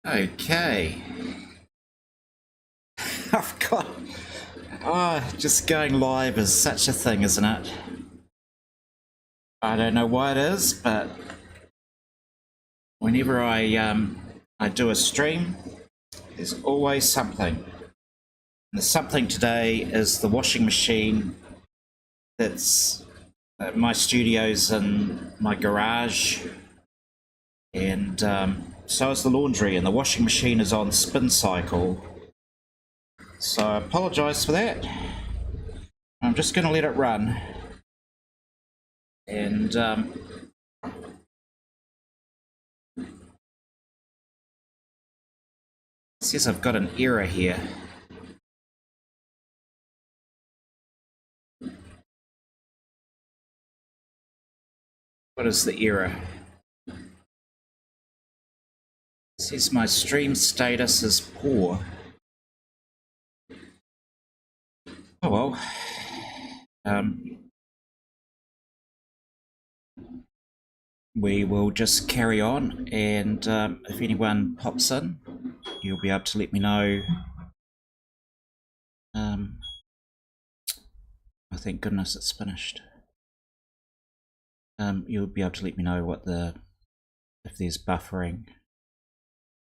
Okay. I've got... Oh, just going live is such a thing, isn't it? I don't know why it is, but whenever I do a stream, there's always something. And the something today is the washing machine that's my studio's in my garage, and so is the laundry, and the washing machine is on spin cycle. So I apologise for that. I'm just going to let it run. And it says I've got an error here. What is the error? It says my stream status is poor. Oh well. We will just carry on, and if anyone pops in, you'll be able to let me know. Oh, thank goodness it's finished. You'll be able to let me know if there's buffering.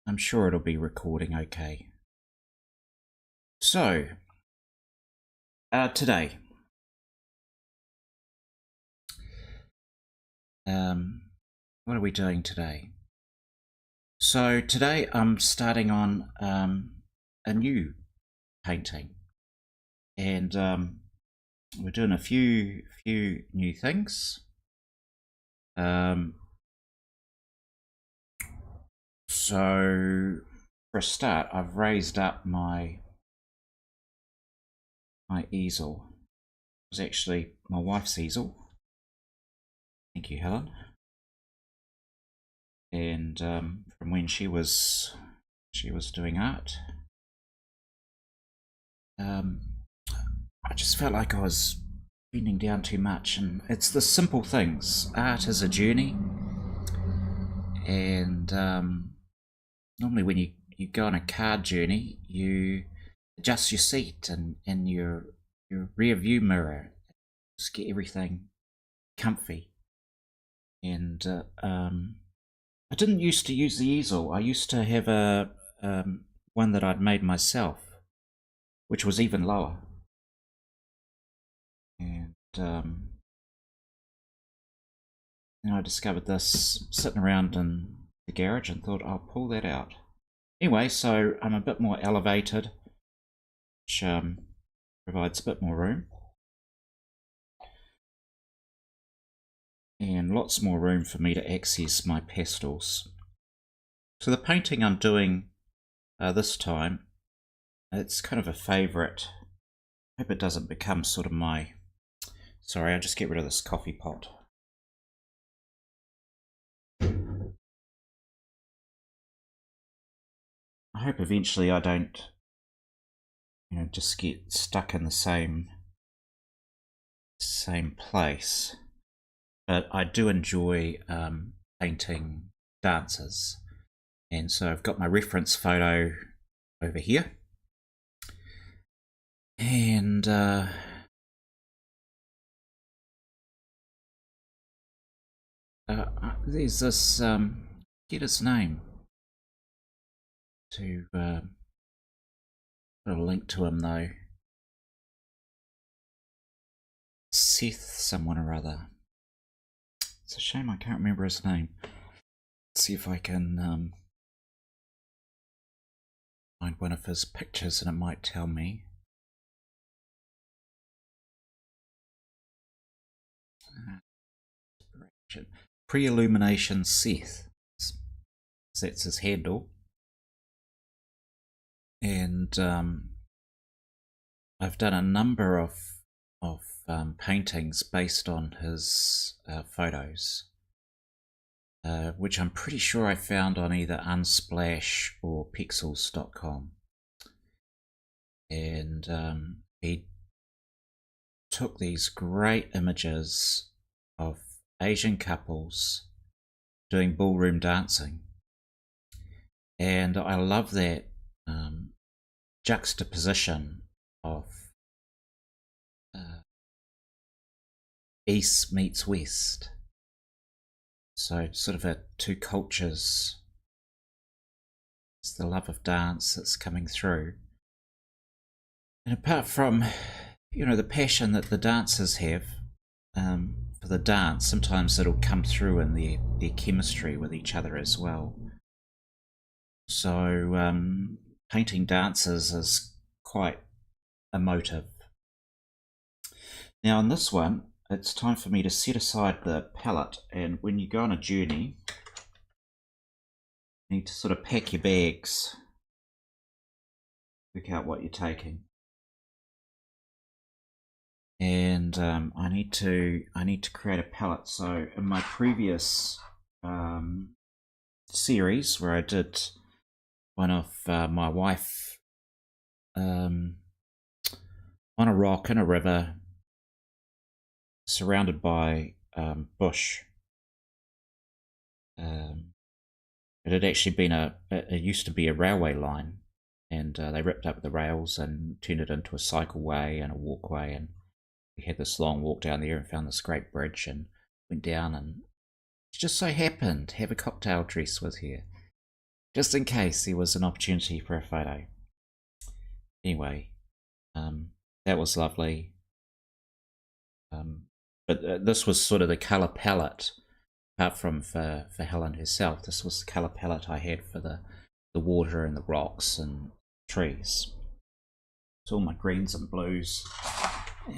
I'm sure it'll be recording okay. So, today, what are we doing today? So today I'm starting on a new painting, and we're doing a few new things. So for a start, I've raised up my easel. It was actually my wife's easel. Thank you, Helen. And from when she was doing art, I just felt like I was bending down too much, and it's the simple things. Art is a journey, and normally when you go on a car journey, you adjust your seat and your rear view mirror, just get everything comfy. And I didn't used to use the easel. I used to have a one that I'd made myself, which was even lower. And then I discovered this sitting around in the garage and thought I'll pull that out. Anyway, so I'm a bit more elevated, which provides a bit more room. And lots more room for me to access my pastels. So the painting I'm doing this time, it's kind of a favourite. I hope it doesn't become sort of my... Sorry, I'll just get rid of this coffee pot. I hope eventually I don't, just get stuck in the same place. But I do enjoy painting dancers, and so I've got my reference photo over here, and there's this get his name to put a link to him though. Seth someone or other. It's a shame I can't remember his name. Let's see if I can find one of his pictures and it might tell me. Pre-illumination Seth. That's his handle. And I've done a number of paintings based on his photos, which I'm pretty sure I found on either Unsplash or Pixels.com. And he took these great images of Asian couples doing ballroom dancing, And I love that juxtaposition of East meets West. So sort of two cultures. It's the love of dance that's coming through. And apart from, the passion that the dancers have for the dance, sometimes it'll come through in their chemistry with each other as well. So painting dances is quite emotive. Now in this one, it's time for me to set aside the palette, and when you go on a journey, you need to sort of pack your bags, work out what you're taking. And I need to create a palette. So in my previous series where I did one of my wife on a rock in a river, surrounded by bush. It had actually been it used to be a railway line, and they ripped up the rails and turned it into a cycleway and a walkway, and we had this long walk down there and found this great bridge and went down, and it just so happened to have a cocktail dress with here, just in case there was an opportunity for a photo. Anyway, that was lovely. But this was sort of the colour palette, apart from for Helen herself, this was the colour palette I had for the water and the rocks and trees. It's all my greens and blues,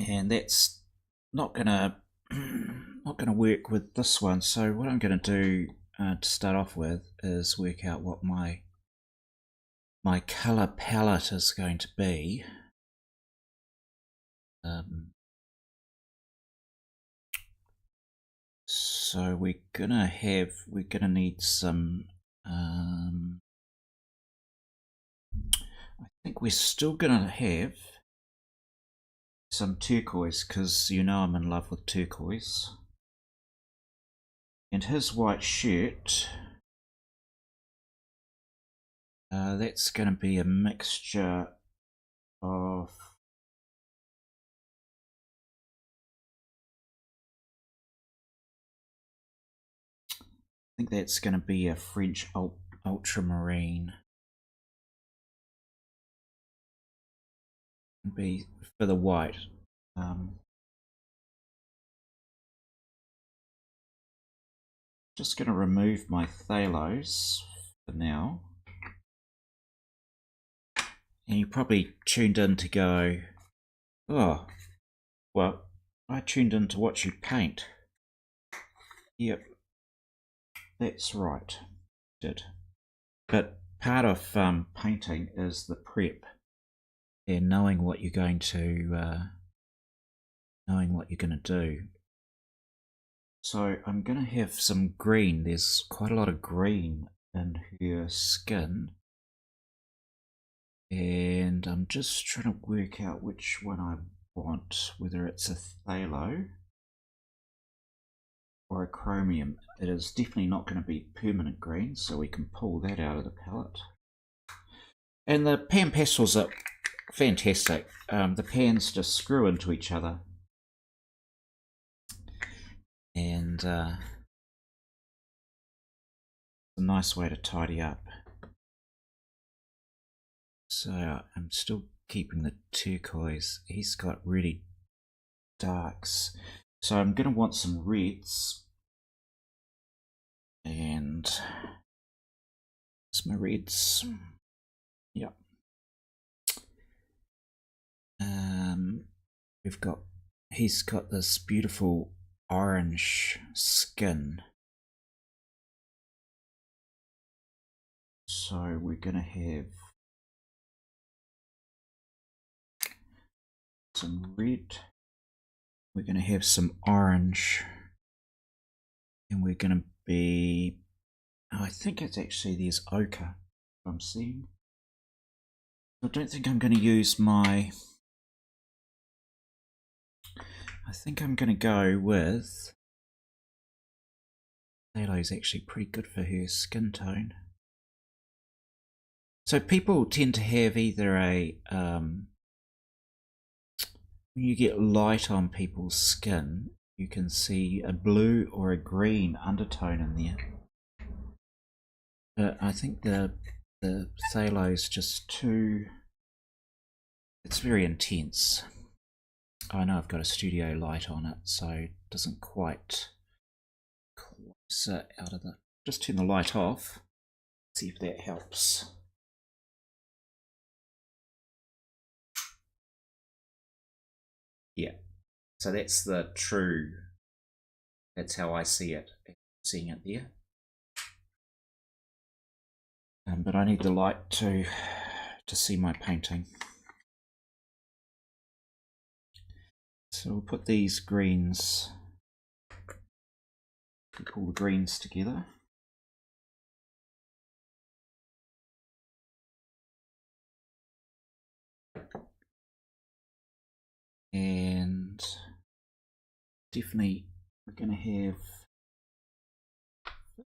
and that's not gonna work with this one. So what I'm gonna do to start off with is work out what my colour palette is going to be. So we're gonna need some I think we're still gonna have some turquoise, because I'm in love with turquoise. And his white shirt, that's gonna be a mixture of I think that's going to be a French ultramarine. Be for the white. Just going to remove my phthalos for now. And you probably tuned in to go, oh, well, I tuned in to watch you paint. Yep. That's right, did. But part of painting is the prep and knowing what you're going to do. So I'm going to have some green. There's quite a lot of green in her skin, and I'm just trying to work out which one I want, whether it's a phthalo or a chromium. It is definitely not going to be permanent green, so we can pull that out of the palette. And the pan pastels are fantastic. The pans just screw into each other, and it's a nice way to tidy up. So I'm still keeping the turquoise. He's got really darks, so I'm going to want some reds, and it's my reds. Yep. He's got this beautiful orange skin, so we're going to have some red, we're going to have some orange, and we're going to be, I think it's actually, there's ochre I'm seeing. I don't think I'm going to use I think I'm going to go with, phthalo is actually pretty good for her skin tone. So people tend to have either a when you get light on people's skin, you can see a blue or a green undertone in there. But I think the phthalo is just too. It's very intense. I know I've got a studio light on it, so it doesn't quite close it out of the. Just turn the light off. See if that helps. Yeah. So that's the true. That's how I see it. Seeing it there. But I need the light to see my painting. So we'll put these greens. Pull the greens together. And definitely we're going to have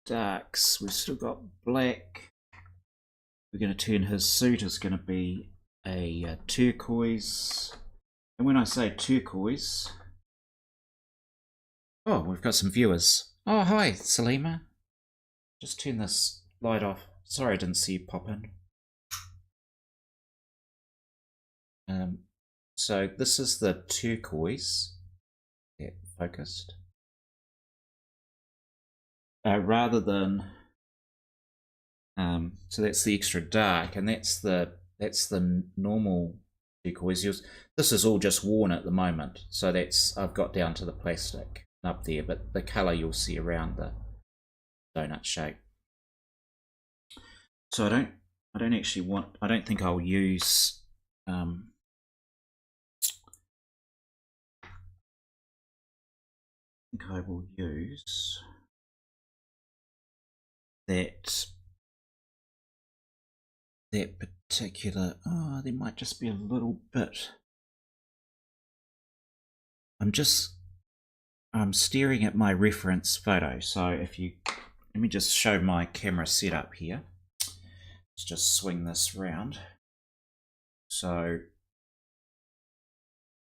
darks. We've still got black. We're going to turn his suit is going to be a turquoise. And when I say turquoise, oh, we've got some viewers. Oh, hi, Salima. Just turn this light off. Sorry I didn't see you pop in. So this is the turquoise. Yeah, focused. Rather than so that's the extra dark, and that's the normal turquoise. This is all just worn at the moment, so that's I've got down to the plastic up there, but the colour you'll see around the donut shape. So I don't actually want. I don't think I'll use. I think I will use that particular. Oh, there might just be a little bit. I'm staring at my reference photo. So if you let me just show my camera setup here. Let's just swing this round. So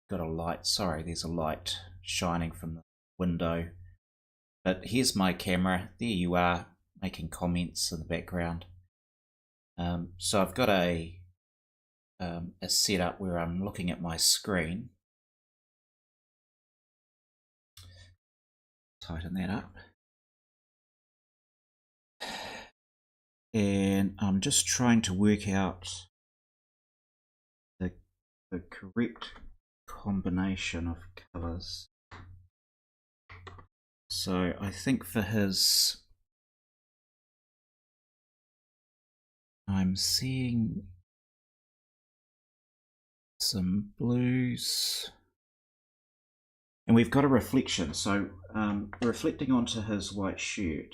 got a light. Sorry, there's a light shining from the window. But here's my camera. There you are, making comments in the background. So I've got a setup where I'm looking at my screen. Tighten that up. And I'm just trying to work out the correct combination of colours. So I think for his, I'm seeing some blues. And we've got a reflection, so reflecting onto his white shirt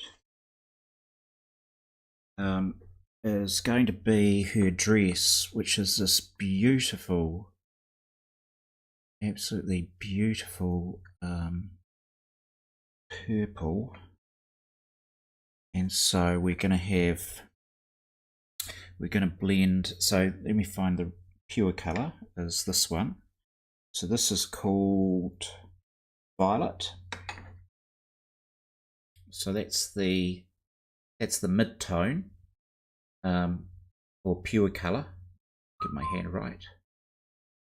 is going to be her dress, which is this beautiful, absolutely beautiful purple. And so we're going to blend. So let me find the pure color, is this one. So this is called violet. So that's the mid-tone or pure color. Get my hand right.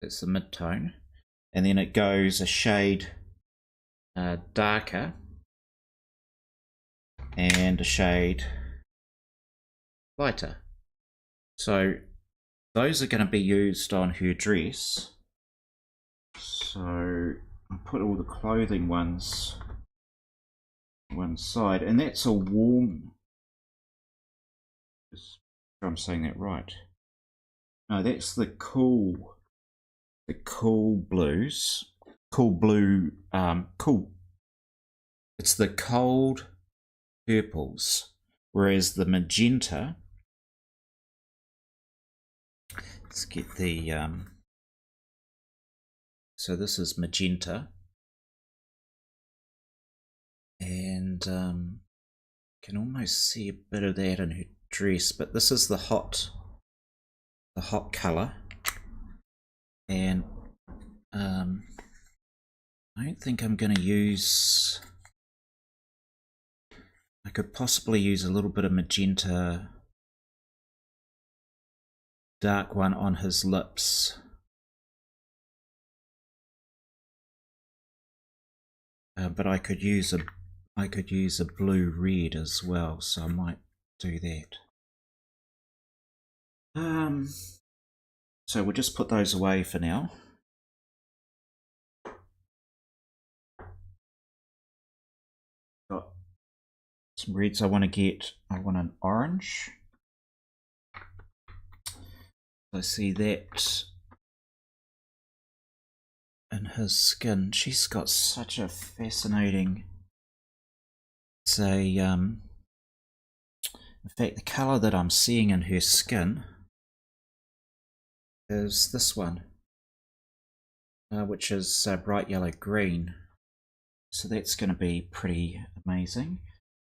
That's the mid-tone, and then it goes a shade darker and a shade lighter. So those are going to be used on her dress. So I'll put all the clothing ones one side, and that's a warm. Just sure I'm saying that right. No, that's the cool blues. Cool blue. Cool. It's the cold purples, whereas the magenta. Let's get the. So this is magenta, and can almost see a bit of that in her dress, but this is the hot the hot colour, and I don't think I'm going to use. I could possibly use a little bit of magenta dark one on his lips. But I could use a blue red as well, so I might do that. So we'll just put those away for now. Got some reds I want to get. I want an orange. I see that in his skin. She's got such a fascinating. It's a in fact, the colour that I'm seeing in her skin is this one, which is bright yellow green. So that's going to be pretty amazing.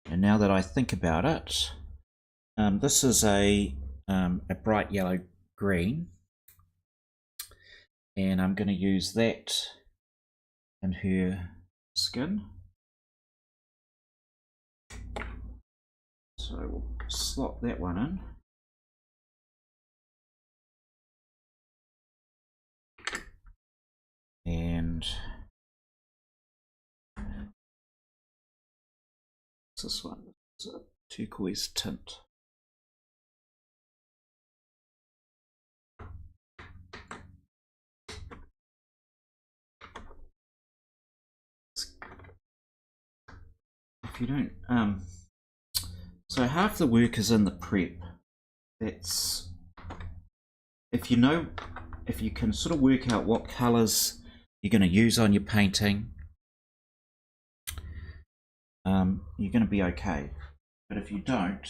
And now that I think about it, this is a bright yellow green, and I'm going to use that in her skin. So we'll slot that one in. And this one is a turquoise tint. If you don't, so half the work is in the prep. That's if you can sort of work out what colours you're going to use on your painting, you're going to be okay. But if you don't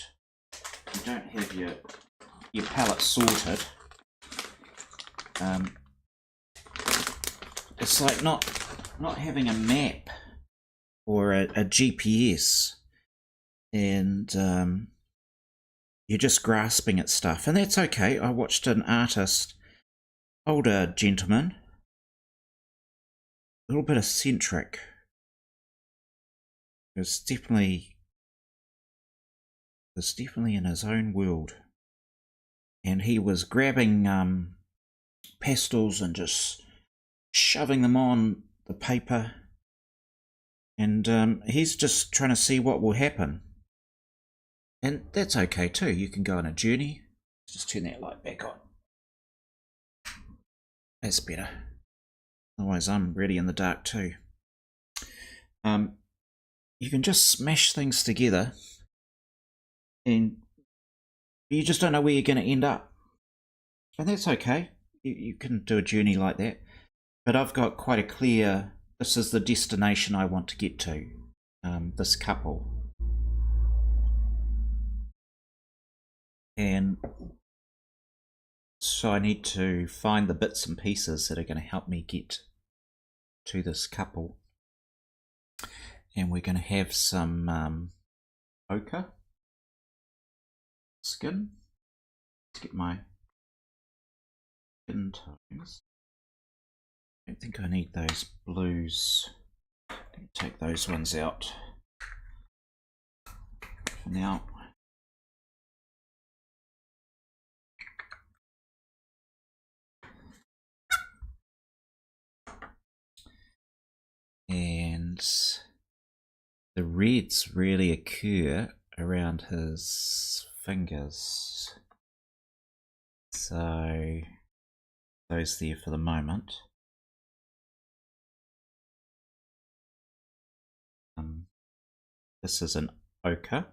have your palette sorted, it's like not having a map or a GPS, and you're just grasping at stuff, and that's okay. I watched an artist, older gentleman, a little bit eccentric. It was definitely in his own world, and he was grabbing pastels and just shoving them on the paper, and he's just trying to see what will happen. And that's okay too. You can go on a journey. Just turn that light back on. That's better. Otherwise I'm really in the dark too. You can just smash things together, and you just don't know where you're going to end up. And that's okay. You can do a journey like that. But I've got quite a clear, this is the destination I want to get to, this couple. And so I need to find the bits and pieces that are going to help me get to this couple. And we're going to have some ochre skin. Let's get my skin tones. I don't think I need those blues. Take those ones out for now. And the reds really occur around his fingers, so those there for the moment. This is an ochre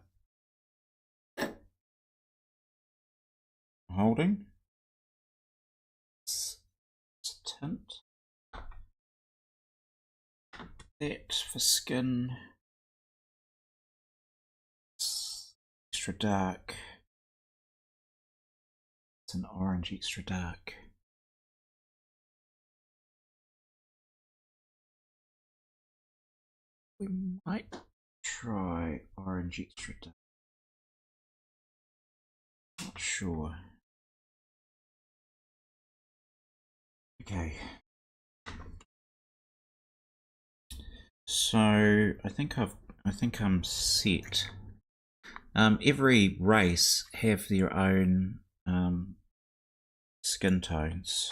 holding. It's a tint. That for skin. It's extra dark. It's an orange extra dark. We might try orange extra dark. Not sure. Okay. So I think I'm set. Every race have their own skin tones,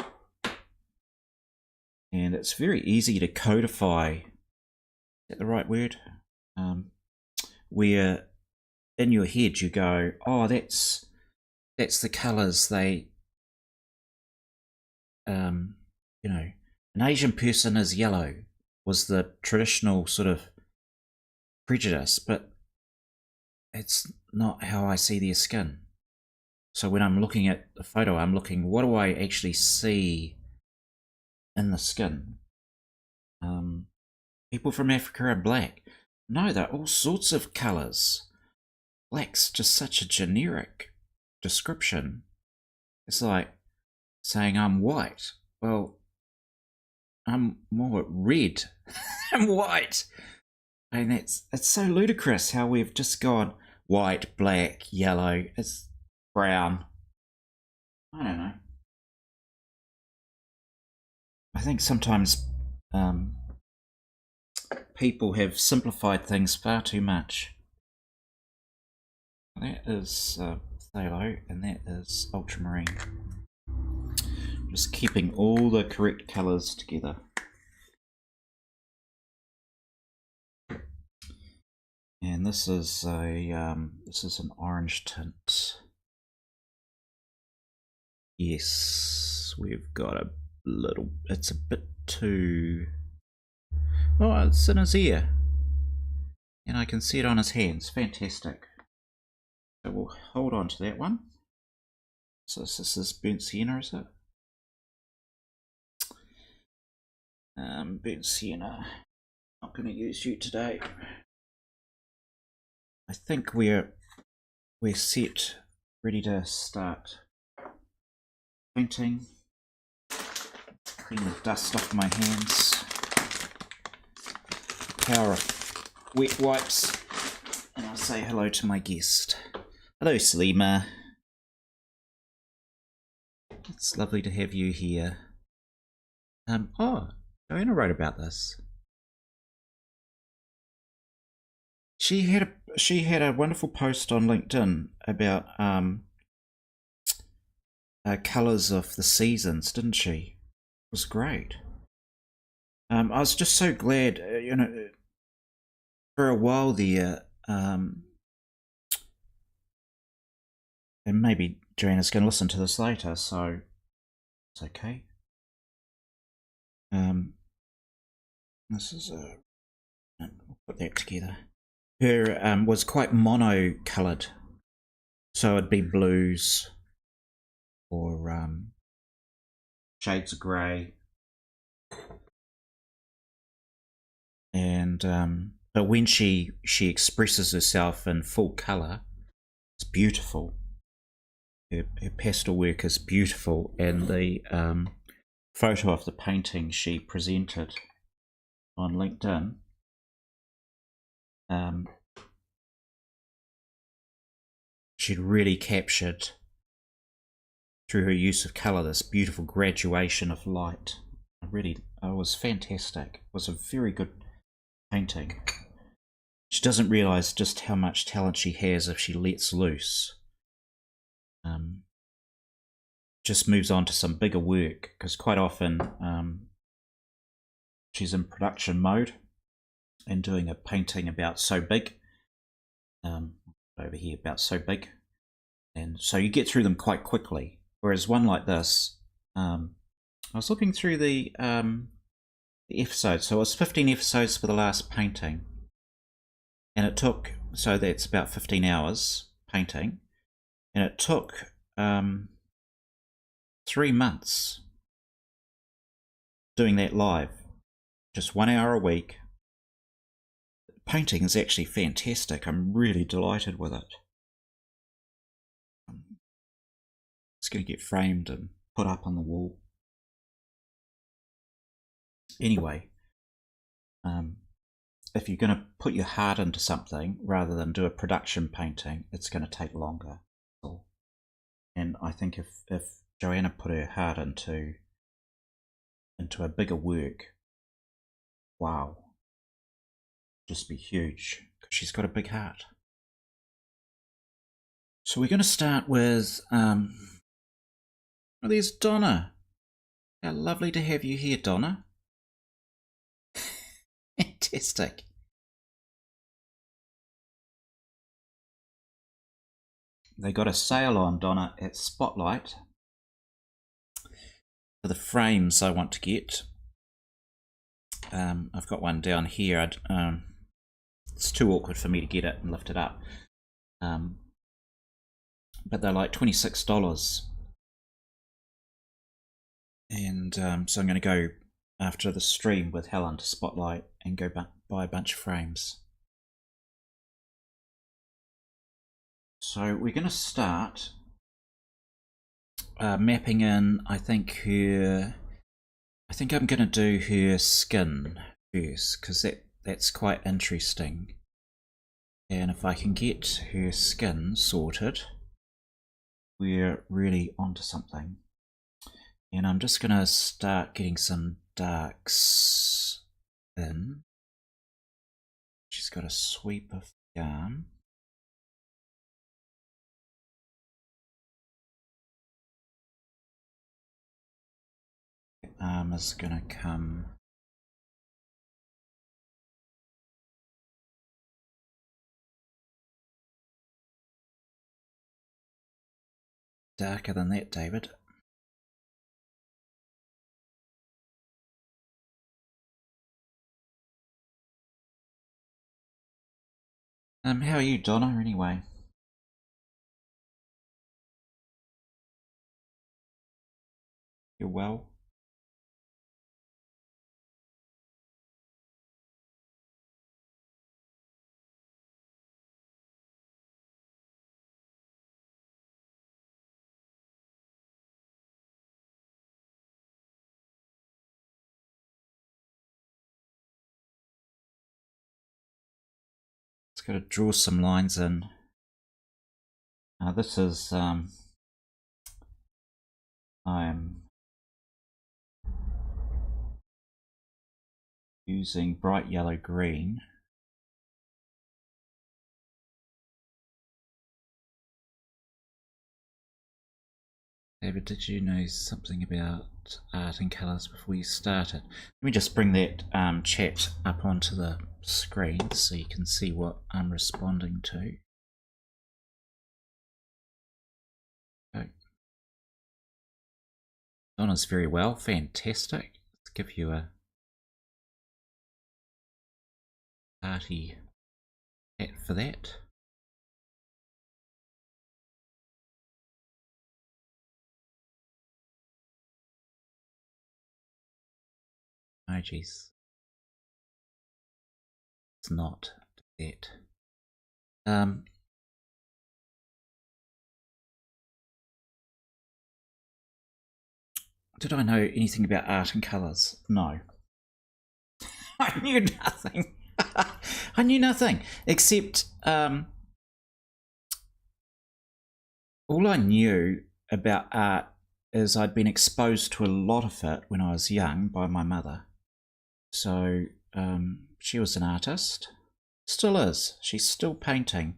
and it's very easy to codify. Is that the right word? Where in your head you go, oh, that's the colours they, you know, an Asian person is yellow was the traditional sort of prejudice, but it's not how I see their skin. So when I'm looking at the photo, I'm looking, what do I actually see in the skin? People from Africa are black. No, they're all sorts of colours. Black's just such a generic description. It's like saying I'm white. Well, I'm more red than white. And it's so ludicrous how we've just gone white, black, yellow, it's brown. I don't know. I think sometimes people have simplified things far too much. That is phthalo, and that is ultramarine. Just keeping all the correct colours together. And this is an orange tint. Yes, we've got a little. It's a bit too. Oh, it's in his ear, and I can see it on his hands. Fantastic. So we'll hold on to that one. So this is burnt sienna, is it? Burnt sienna. Not going to use you today. I think we're set, ready to start painting. Clean the dust off my hands. Power of wet wipes, and I'll say hello to my guest. Hello, Salima. It's lovely to have you here. Oh, Joanna wrote about this. She had a wonderful post on LinkedIn about colours of the seasons, didn't she? It was great. I was just so glad, you know, for a while there, and maybe Joanna's going to listen to this later, so it's okay. This is we'll put that together. Her was quite mono-coloured, so it'd be blues or shades of grey, and but when she expresses herself in full colour, it's beautiful. Her pastel work is beautiful, and the photo of the painting she presented on LinkedIn, she'd really captured, through her use of colour, this beautiful graduation of light. It was fantastic. It was a very good painting. She doesn't realise just how much talent she has if she lets loose. Just moves on to some bigger work, because quite often she's in production mode and doing a painting about so big, over here, about so big, and so you get through them quite quickly. Whereas one like this, I was looking through the episodes, so it was 15 episodes for the last painting, and it took, so that's about 15 hours painting, and it took 3 months doing that live, just 1 hour a week. Painting is actually fantastic. I'm really delighted with it. It's going to get framed and put up on the wall. Anyway, if you're going to put your heart into something rather than do a production painting, it's going to take longer. And I think if Joanna put her heart into into a bigger work. Wow. Just be huge, because she's got a big heart. So we're going to start with, well, there's Donna. How lovely to have you here, Donna. Fantastic. They got a sale on, Donna, at Spotlight for the frames I want to get. I've got one down here. It's too awkward for me to get it and lift it up. But they're like $26. And so I'm going to go after the stream with Helen to Spotlight and go buy a bunch of frames. So we're going to start mapping in, I think I'm going to do her skin first, because that's quite interesting. And if I can get her skin sorted, we're really onto something. And I'm just going to start getting some darks in. She's got a sweep of the arm. The arm is going to come darker than that, David. How are you, Donna, anyway? You're well? Just got to draw some lines in. This is I'm using bright yellow green. David, did you know something about art and colours before you started? Let me just bring that chat up onto the screen so you can see what I'm responding to. Okay. Donna's very well, fantastic. Let's give you a hearty hat for that. Emojis. It's not that. Did I know anything about art and colours? No. I knew nothing. I knew nothing except all I knew about art is I'd been exposed to a lot of it when I was young by my mother. So she was an artist, still is. She's still painting.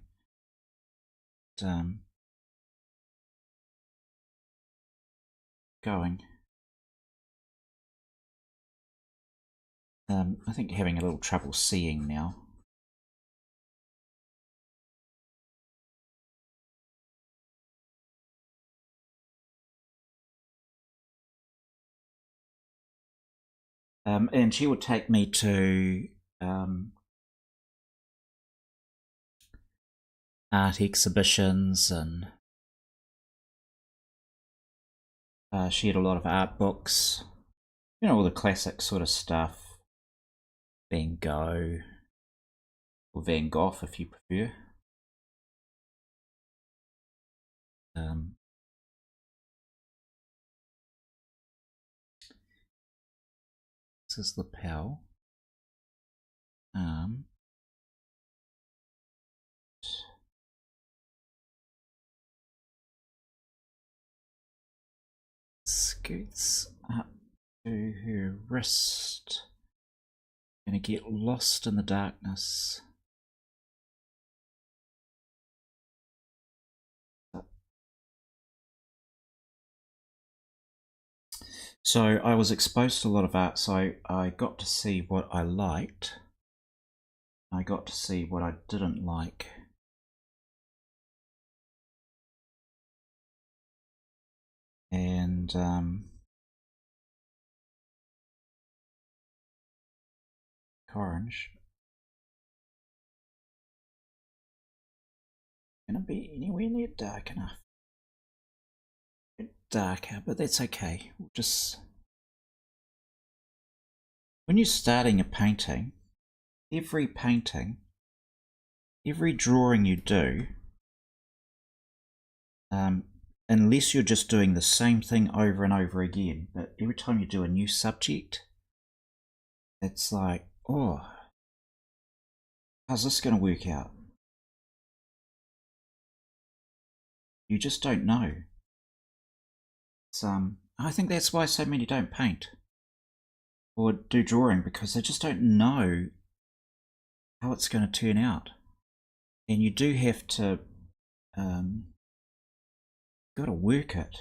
Going. I think having a little trouble seeing now. And she would take me to art exhibitions, and she had a lot of art books, you know, all the classic sort of stuff. Van Gogh, or Van Gogh if you prefer. This is lapel. Scoots up to her wrist. Gonna get lost in the darkness. So I was exposed to a lot of art, so I got to see what I liked. I got to see what I didn't like. And orange. Gonna be anywhere near dark enough. A bit darker, but that's okay. We'll just, when you're starting a painting, every drawing you do, unless you're just doing the same thing over and over again, but every time you do a new subject, it's like, oh, how's this going to work out? You just don't know. I think that's why so many don't paint or do drawing, because they just don't know how it's going to turn out. And you do have to, got to work it.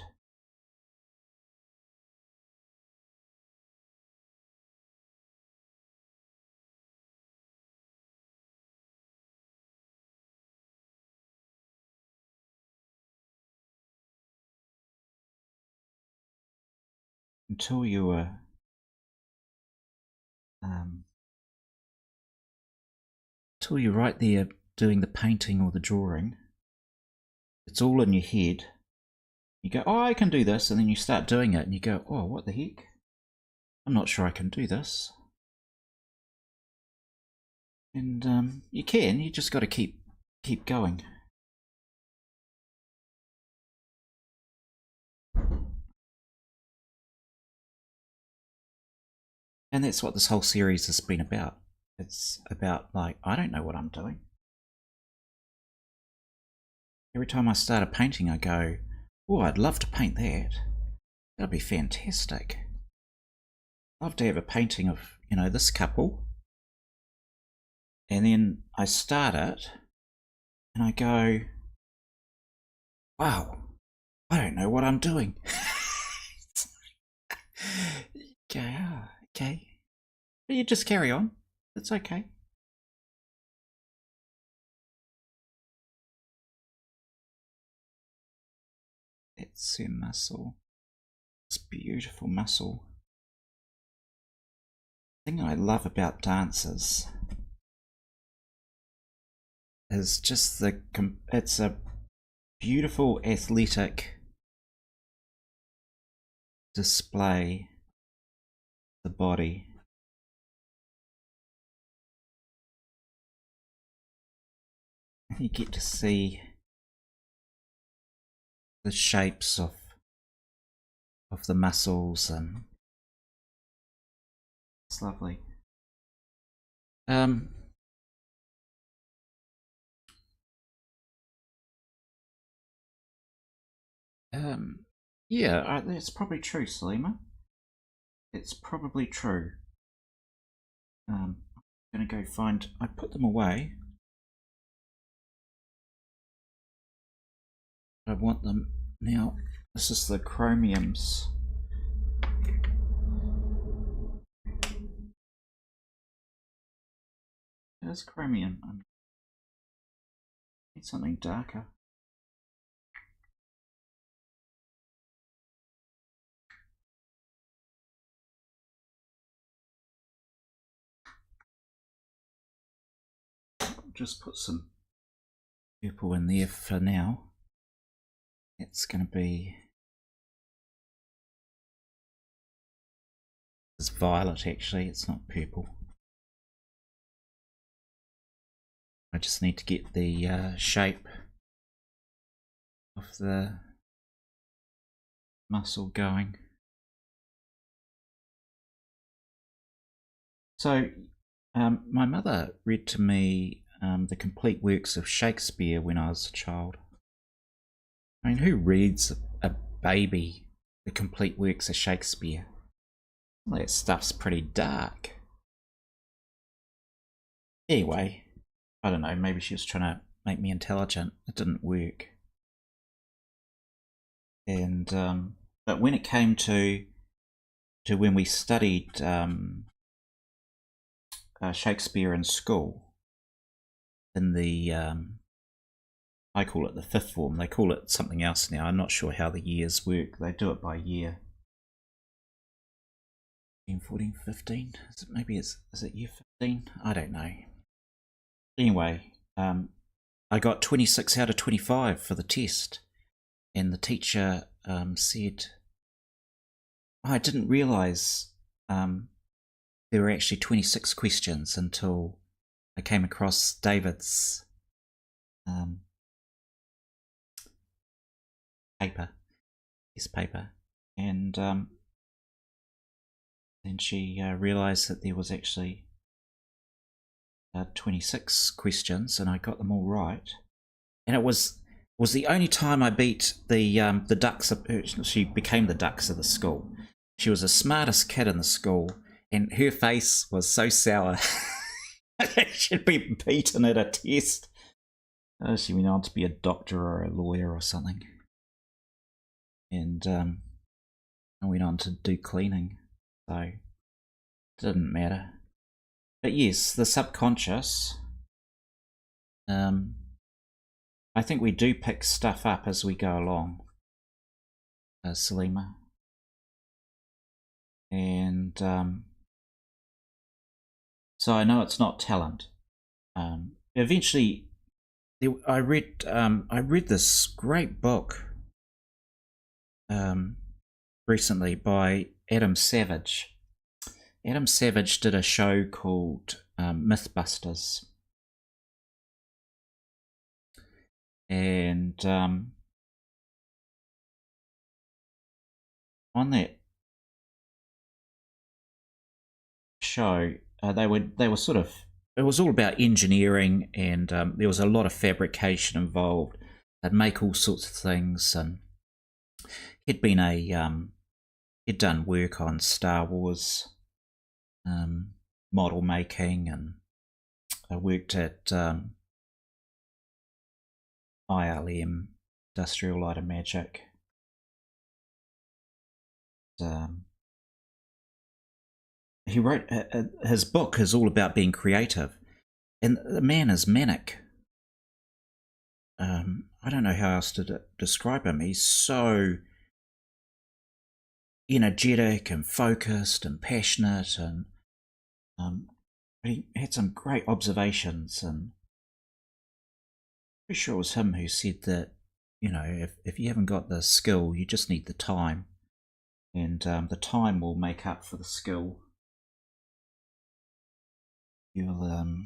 Until you are until you're right there doing the painting or the drawing, it's all in your head. You go, oh, I can do this, and then you start doing it and you go, oh, what the heck, I'm not sure I can do this. And you just got to keep going. And that's what this whole series has been about. It's about, like, I don't know what I'm doing. Every time I start a painting, I go, oh, I'd love to paint that. That'd be fantastic. I'd love to have a painting of, this couple. And then I start it, and I go, wow, I don't know what I'm doing. Okay. But you just carry on. It's okay. It's her muscle. It's beautiful muscle. The thing I love about dancers is just it's a beautiful athletic display of the body. You get to see the shapes of the muscles, and it's lovely. Yeah, that's probably true, Salima. It's probably true. I'm gonna go find. I put them away. I want them now. This is the chromiums. There's chromium. I need something darker. Just put some purple in there for now. It's going to be, it's violet actually, it's not purple. I just need to get the shape of the muscle going. So my mother read to me the complete works of Shakespeare when I was a child. I mean, who reads a baby the complete works of Shakespeare? That stuff's pretty dark. Anyway, I don't know, maybe she was trying to make me intelligent. It didn't work. And but when it came to when we studied Shakespeare in school, in the I call it the fifth form. They call it something else now. I'm not sure how the years work. They do it by year. 14, 15? Is it year 15? I don't know. Anyway, I got 26 out of 25 for the test. And the teacher said, I didn't realise there were actually 26 questions until I came across David's his paper. And then she realised that there was actually 26 questions, and I got them all right. And it was the only time I beat the ducks. She became the ducks of the school. She was the smartest kid in the school, and her face was so sour. She'd been beaten at a test. She went on to be a doctor or a lawyer or something. And I went on to do cleaning, so it didn't matter. But yes, the subconscious, I think we do pick stuff up as we go along, Salima. And so I know it's not talent. Eventually, I read this great book recently by Adam Savage. Adam Savage did a show called Mythbusters. And on that show, they were sort of, it was all about engineering, and there was a lot of fabrication involved. They'd make all sorts of things, and he'd done work on Star Wars model making, and I worked at ILM, Industrial Light and Magic. He wrote his book is all about being creative, and the man is manic. I don't know how else to describe him. He's so energetic and focused and passionate, and he had some great observations, and I'm pretty sure it was him who said that, if you haven't got the skill, you just need the time, and the time will make up for the skill. You'll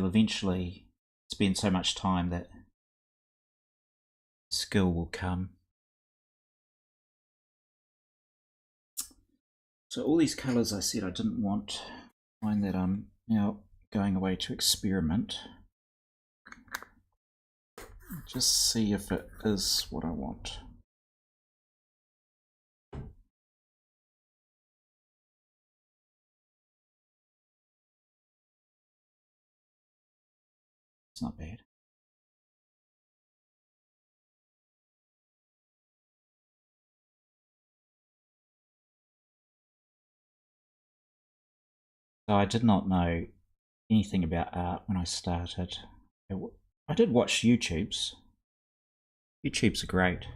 eventually spend so much time that skill will come. So all these colours I said I didn't want. Find that I'm now going away to experiment. Just see if it is what I want. It's not bad. So I did not know anything about art when I started. I did watch YouTubes. YouTubes are great.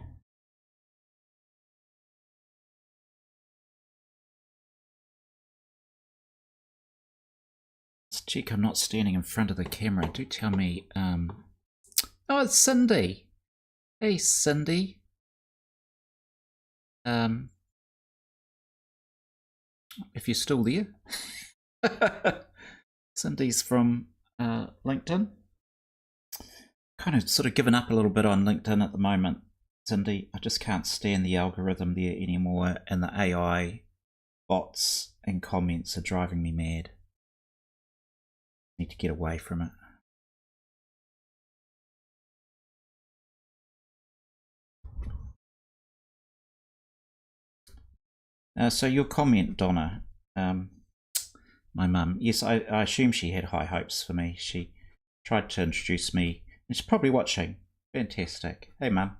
Let's check I'm not standing in front of the camera. Do tell me. Oh, it's Cindy. Hey, Cindy. If you're still there. Cindy's from LinkedIn. Kind of sort of given up a little bit on LinkedIn at the moment, Cindy. I just can't stand the algorithm there anymore, and the AI bots and comments are driving me mad. Need to get away from it. So your comment, Donna, my mum, yes, I assume she had high hopes for me. She tried to introduce me, and she's probably watching. Fantastic. Hey, mum.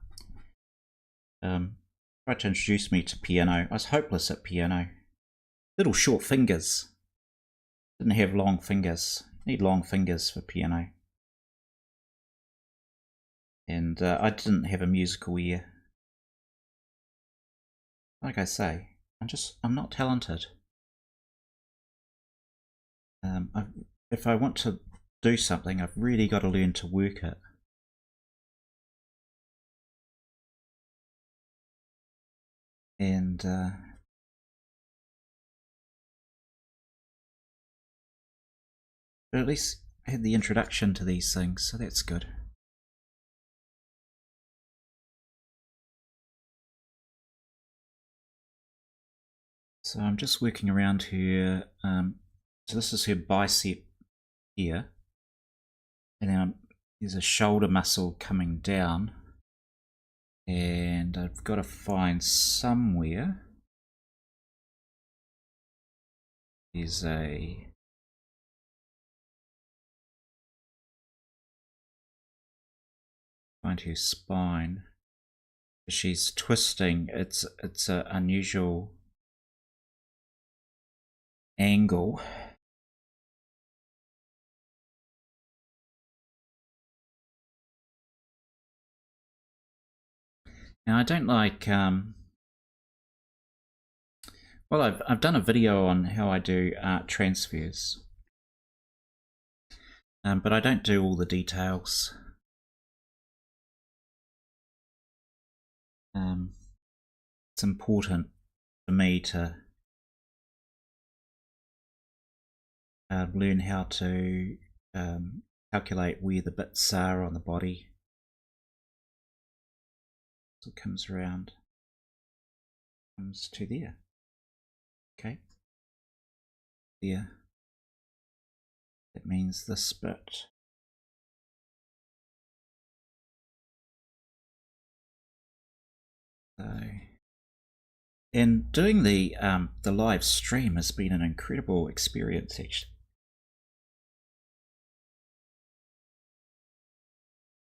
Tried to introduce me to piano. I was hopeless at piano. Little short fingers. Didn't have long fingers. Need long fingers for piano. And I didn't have a musical ear. Like I say, I'm not talented. If I want to do something, I've really got to learn to work it. And but at least I had the introduction to these things, so that's good. So I'm just working around here. So this is her bicep here, and then there's a shoulder muscle coming down, and I've got to find somewhere. There's a find her spine. She's twisting. It's an unusual angle. Now I don't like. Well, I've done a video on how I do art transfers, but I don't do all the details. It's important for me to learn how to calculate where the bits are on the body. So it comes around, comes to there. Okay, there. That means this bit. So, and doing the live stream has been an incredible experience, actually,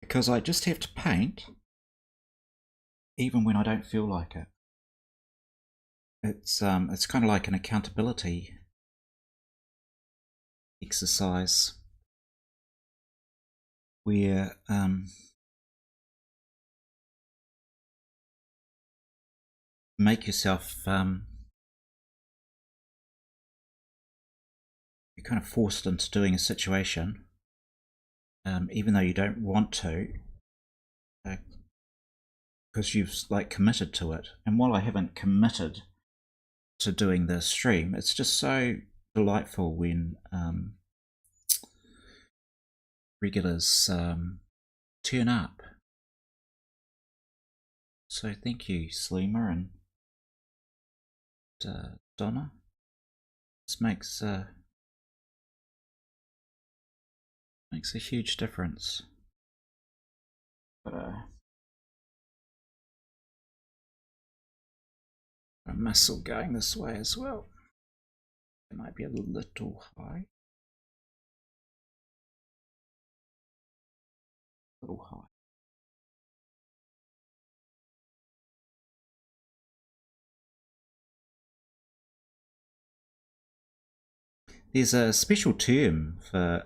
because I just have to paint even when I don't feel like it. It's kind of like an accountability exercise where make yourself you're kind of forced into doing a situation even though you don't want to, because you've like committed to it. And while I haven't committed to doing the stream, it's just so delightful when regulars turn up. So thank you, Sleema and Donna. This makes a huge difference. But a muscle going this way as well. It might be a little high. A little high. There's a special term for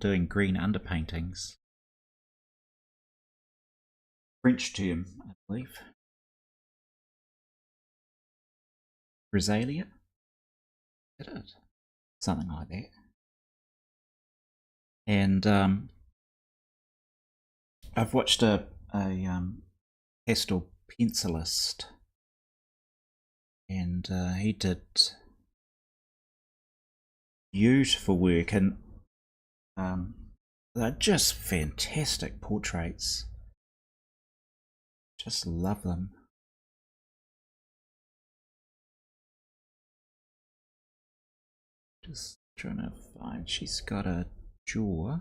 doing green underpaintings. French term, I believe. Grisalia? Is it? Something like that. And I've watched a pastel pencilist, and he did beautiful work, and they're just fantastic portraits. Just love them. Just trying to find, she's got a jaw,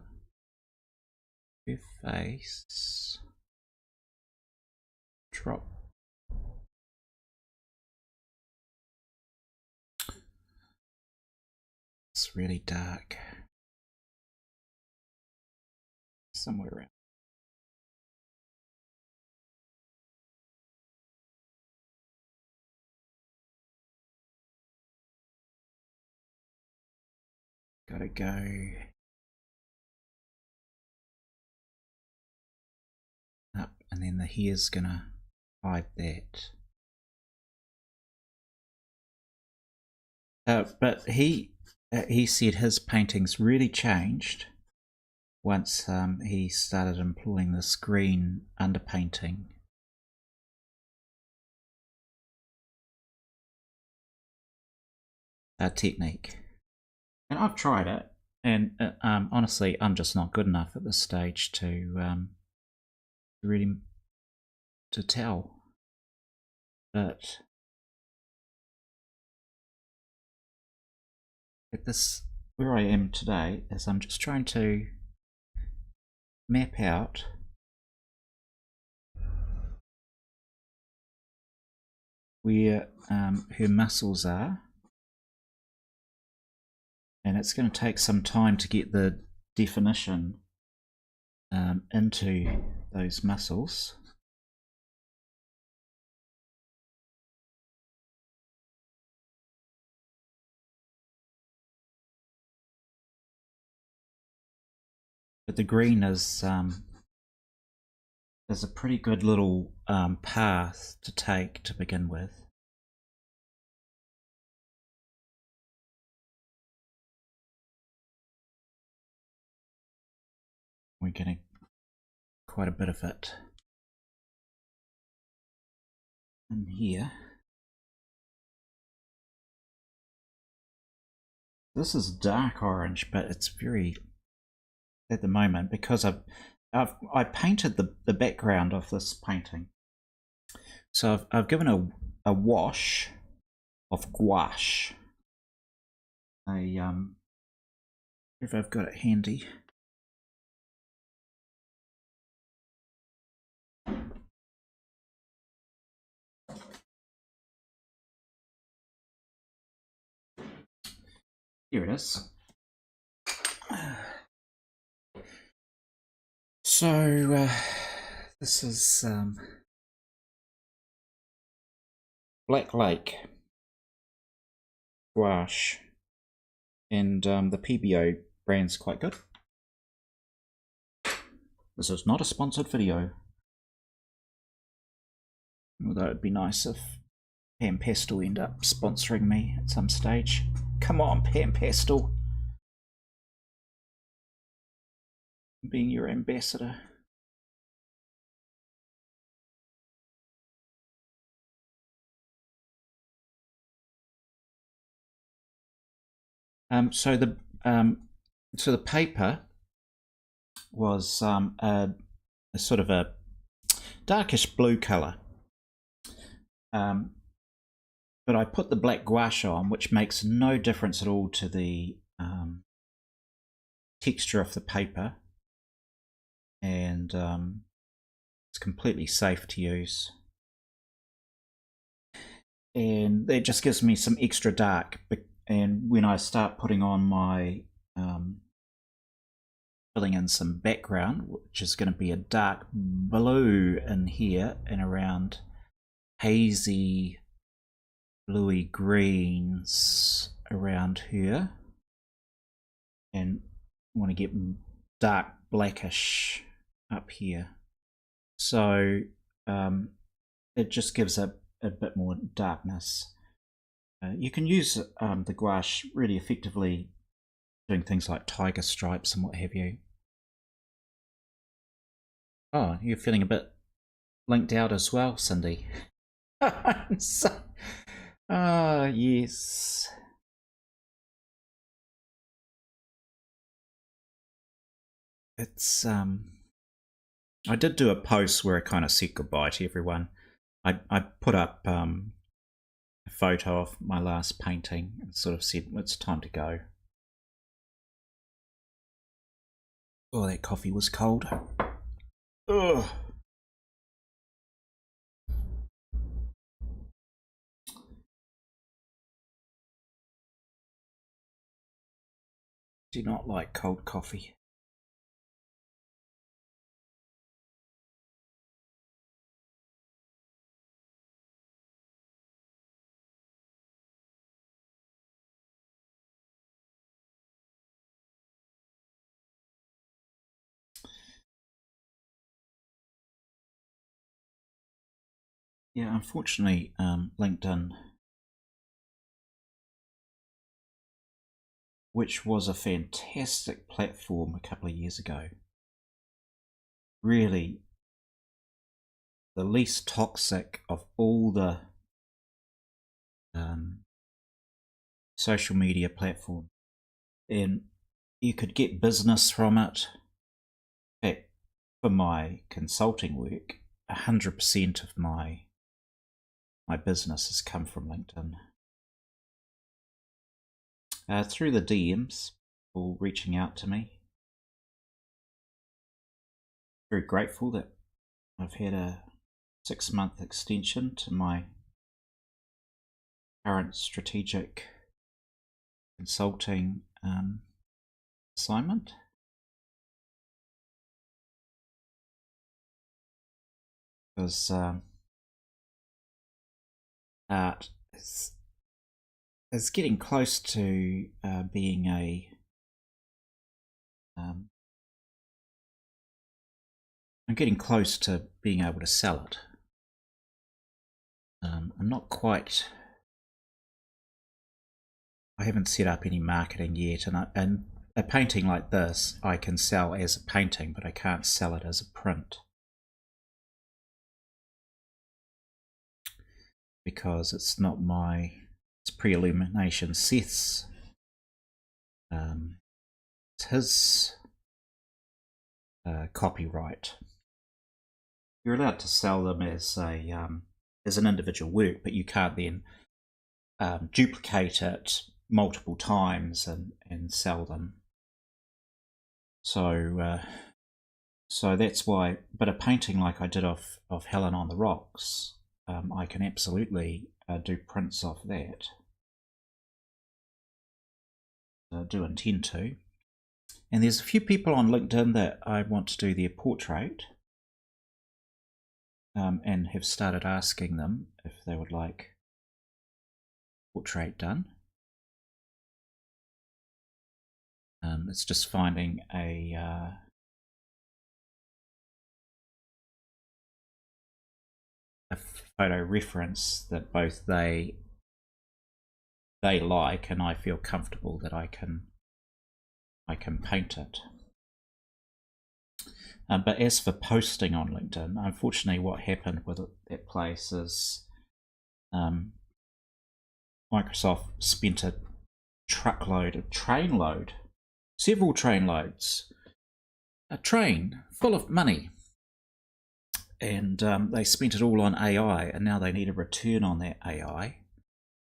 her face, drop. It's really dark. Somewhere around. Gotta go. Up, and then the hair's gonna hide that. But he said his paintings really changed once he started employing this green underpainting. Technique. And I've tried it, and honestly, I'm just not good enough at this stage to really to tell. But at this, where I am today, is I'm just trying to map out where her muscles are, and it's going to take some time to get the definition into those muscles. But the green is a pretty good little path to take to begin with. We're getting quite a bit of it in here. This is dark orange, but it's very, at the moment, because I painted the background of this painting. So I've given a wash of gouache. If I've got it handy. Here it is. So this is Black Lake gouache, and the PBO brand's quite good. This is not a sponsored video, although it'd be nice if Pam Pestle end up sponsoring me at some stage. Come on, Pam Pestle. Being your ambassador. So the paper was a sort of a darkish blue colour, but I put the black gouache on, which makes no difference at all to the texture of the paper, and it's completely safe to use. And that just gives me some extra dark, and when I start putting on my filling in some background, which is going to be a dark blue in here and around hazy bluey greens around here, and I want to get dark blackish up here, so it just gives a bit more darkness. You can use the gouache really effectively doing things like tiger stripes and what have you. Oh, you're feeling a bit linked out as well, Cindy. Yes. It's I did do a post where I kind of said goodbye to everyone. I put up a photo of my last painting and sort of said it's time to go. Oh, that coffee was cold. Ugh. do not like cold coffee. Yeah, unfortunately, LinkedIn, which was a fantastic platform a couple of years ago, really the least toxic of all the social media platforms. And you could get business from it. In fact, for my consulting work, 100% of my business has come from LinkedIn. Through the DMs, people reaching out to me. Very grateful that I've had a 6-month extension to my current strategic consulting assignment. Because art is getting close to being a I'm getting close to being able to sell it. I'm not quite. I haven't set up any marketing yet, and a painting like this I can sell as a painting, but I can't sell it as a print because it's not my. It's pre-illumination Seth's. It's his copyright. You're allowed to sell them as an individual work, but you can't then duplicate it multiple times and sell them. So that's why. But a painting like I did of Helen on the Rocks, I can absolutely do prints of that. I do intend to. And there's a few people on LinkedIn that I want to do their portrait, and have started asking them if they would like portrait done. It's just finding a photo reference that both they like and I feel comfortable that I can paint it. But as for posting on LinkedIn, unfortunately what happened with that place is Microsoft spent a several trainloads, a train full of money, and they spent it all on AI, and now they need a return on that AI.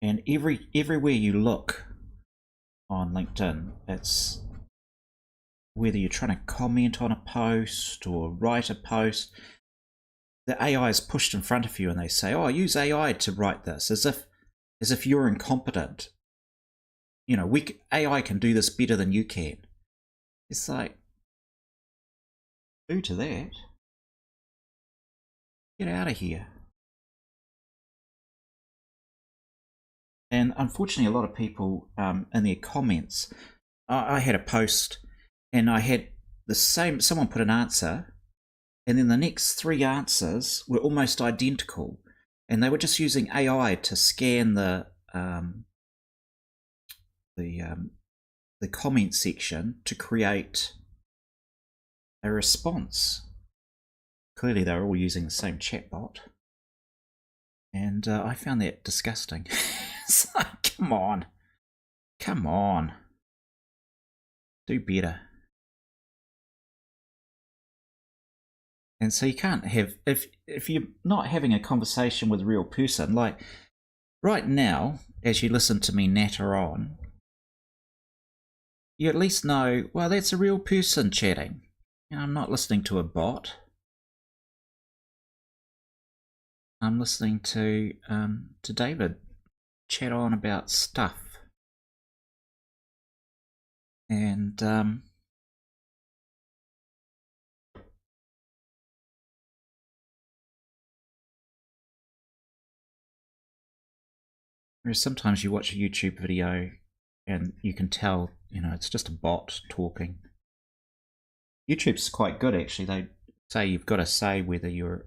And everywhere you look on LinkedIn, it's whether you're trying to comment on a post or write a post, the AI is pushed in front of you and they say, oh, use AI to write this, as if you're incompetent. You know, AI can do this better than you can. It's like, due to that, get out of here. And unfortunately, a lot of people in their comments, I had a post and I had someone put an answer, and then the next 3 answers were almost identical, and they were just using AI to scan the comment section to create a response. Clearly, they were all using the same chatbot, and I found that disgusting. It's like, come on, do better. And so you can't have, if you're not having a conversation with a real person, like right now, as you listen to me natter on, you at least know, well, that's a real person chatting. You know, I'm not listening to a bot. I'm listening to David chat on about stuff. And whereas sometimes you watch a YouTube video and you can tell, it's just a bot talking. YouTube's quite good, actually. They say you've got to say whether you're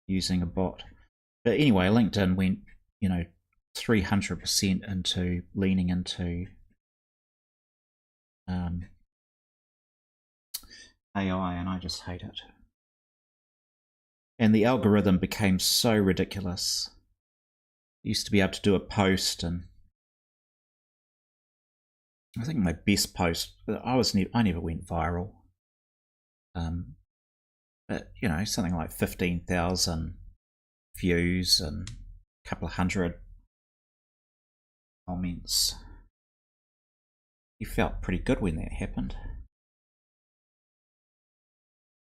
using a bot. But anyway, LinkedIn went, 300% into leaning into AI, and I just hate it. And the algorithm became so ridiculous. I used to be able to do a post, and I think my best post, I never went viral. But something like 15,000 views and a couple of hundred comments. You felt pretty good when that happened.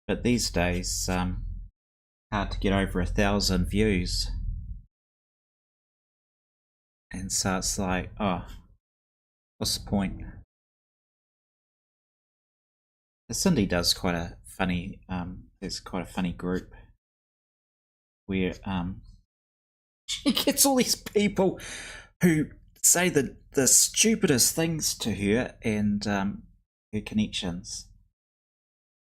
But these days, hard to get over 1,000 views. And so it's like, oh, what's the point? Cindy does quite a funny, there's quite a funny group where she gets all these people who say the stupidest things to her and her connections.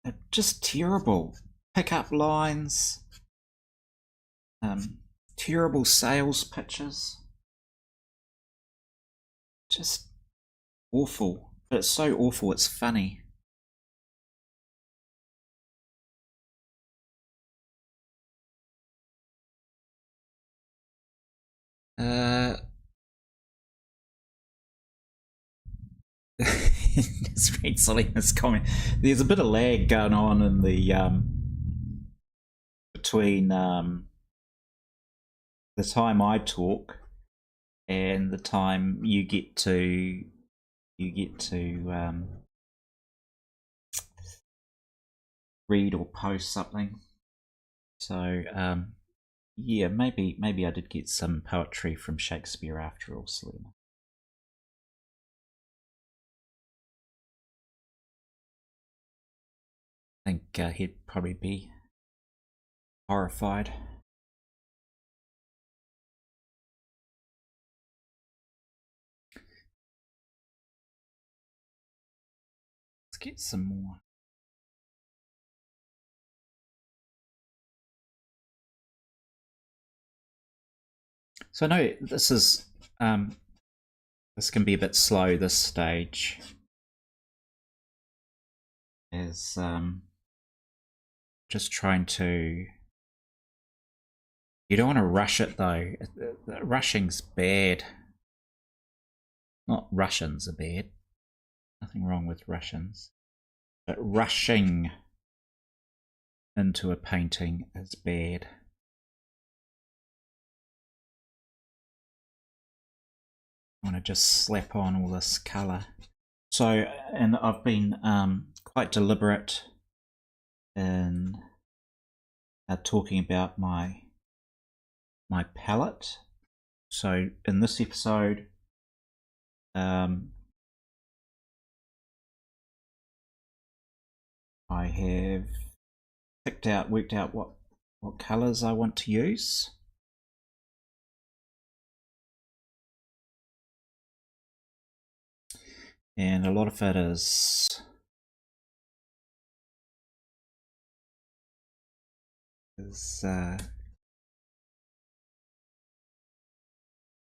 They're just terrible. Pick-up lines, terrible sales pitches. Just awful. But it's so awful, it's funny. Just read Selena's comment. There's a bit of lag going on in the between the time I talk and the time you get to read or post something. So yeah, maybe I did get some poetry from Shakespeare after all, Selena. I think he'd probably be horrified. Let's get some more. So I know this is this can be a bit slow, this stage, is just trying to, you don't want to rush it though. Rushing's bad. Not Russians are bad, nothing wrong with Russians, but rushing into a painting is bad. I want to just slap on all this colour. So, and I've been quite deliberate in talking about my palette. So in this episode, I have worked out what colours I want to use. And a lot of it is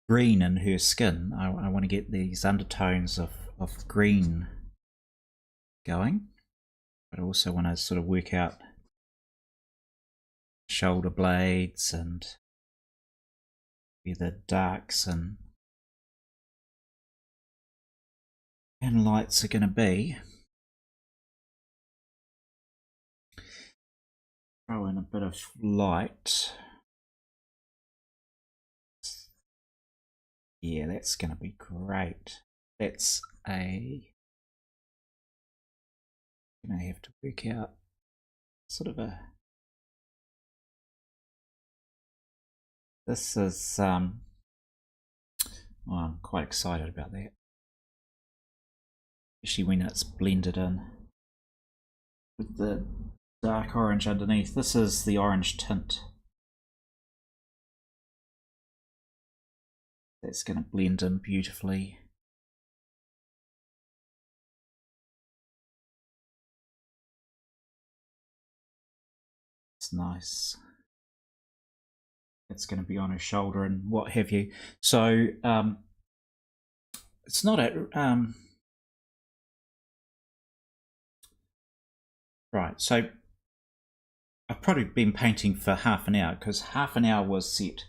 green in her skin. I want to get these undertones of green going, but I also want to sort of work out shoulder blades and where the darks and lights are going to be. Throw in a bit of light. Yeah, that's going to be great. That's going to have to work out sort of a, this is well, I'm quite excited about that. especially when it's blended in with the dark orange underneath. This is the orange tint. That's going to blend in beautifully. It's nice. It's going to be on her shoulder and what have you. So it's not a right. So I've probably been painting for half an hour because half an hour was set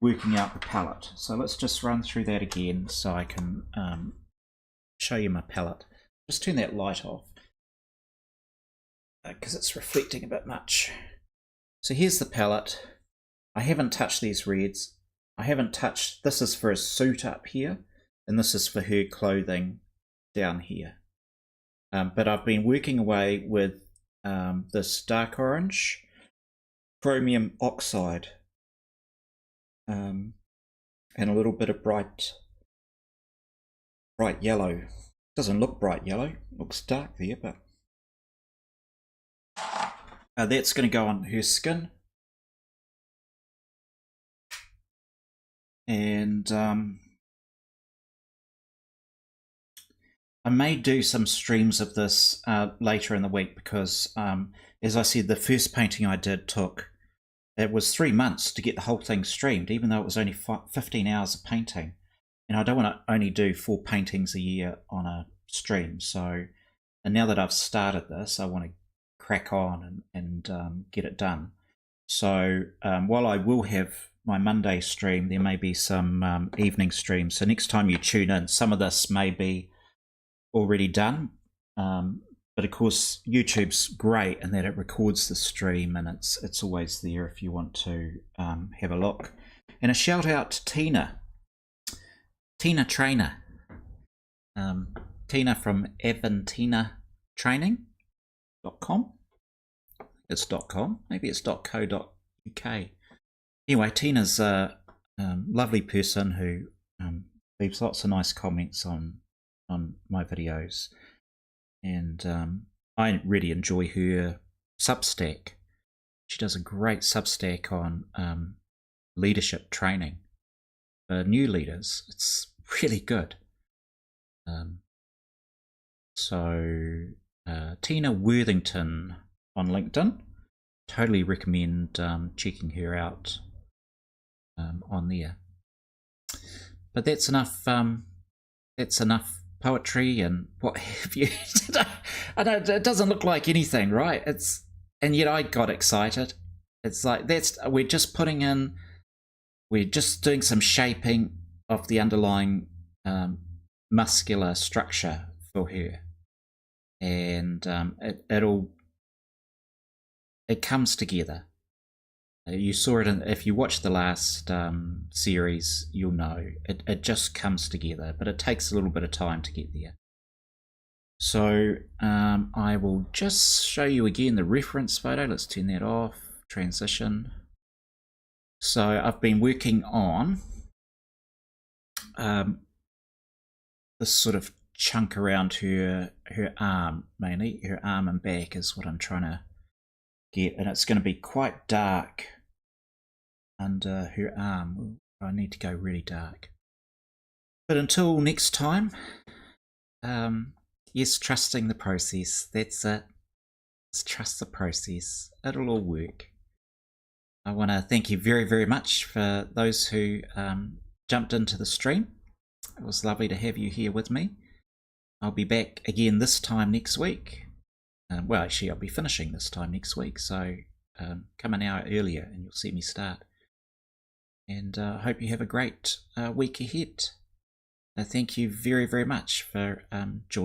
working out the palette. So let's just run through that again so I can show you my palette. Just turn that light off because it's reflecting a bit much. So here's the palette. I haven't touched these reds. I haven't touched, this is for a suit up here, and this is for her clothing down here. But I've been working away with this dark orange, chromium oxide, and a little bit of bright yellow. Doesn't look bright yellow, looks dark there, but that's going to go on her skin. And I may do some streams of this later in the week because, as I said, the first painting I did it was 3 months to get the whole thing streamed, even though it was only 15 hours of painting. And I don't want to only do 4 paintings a year on a stream. So, and now that I've started this, I want to crack on and get it done. So while I will have my Monday stream, there may be some evening streams. So next time you tune in, some of this may be already done. But of course, YouTube's great in that it records the stream and it's always there if you want to have a look. And a shout out to Tina Trainer. Tina from avantinatraining.com. It's .com, maybe it's .co.uk. Anyway, Tina's a lovely person who leaves lots of nice comments on my videos, and I really enjoy her Substack. She does a great Substack on leadership training for new leaders. It's really good. So Tina Worthington on LinkedIn, totally recommend checking her out on there. But that's enough. That's enough poetry and what have you. I know it doesn't look like anything, right? And yet I got excited. It's like we're just doing some shaping of the underlying muscular structure for her, and it comes together. You saw it if you watch the last series, you'll know it just comes together, but it takes a little bit of time to get there. So I will just show you again the reference photo. Let's turn that off. Transition. So I've been working on this sort of chunk around her arm, mainly her arm and back is what I'm trying to get, and it's going to be quite dark under her arm. I need to go really dark. But until next time, yes, trusting the process. That's it. Let's trust the process. It'll all work. I want to thank you very, very much for those who jumped into the stream. It was lovely to have you here with me. I'll be back again this time next week. Well, actually, I'll be finishing this time next week, so come an hour earlier and you'll see me start. And I hope you have a great week ahead. Thank you very, very much for joining.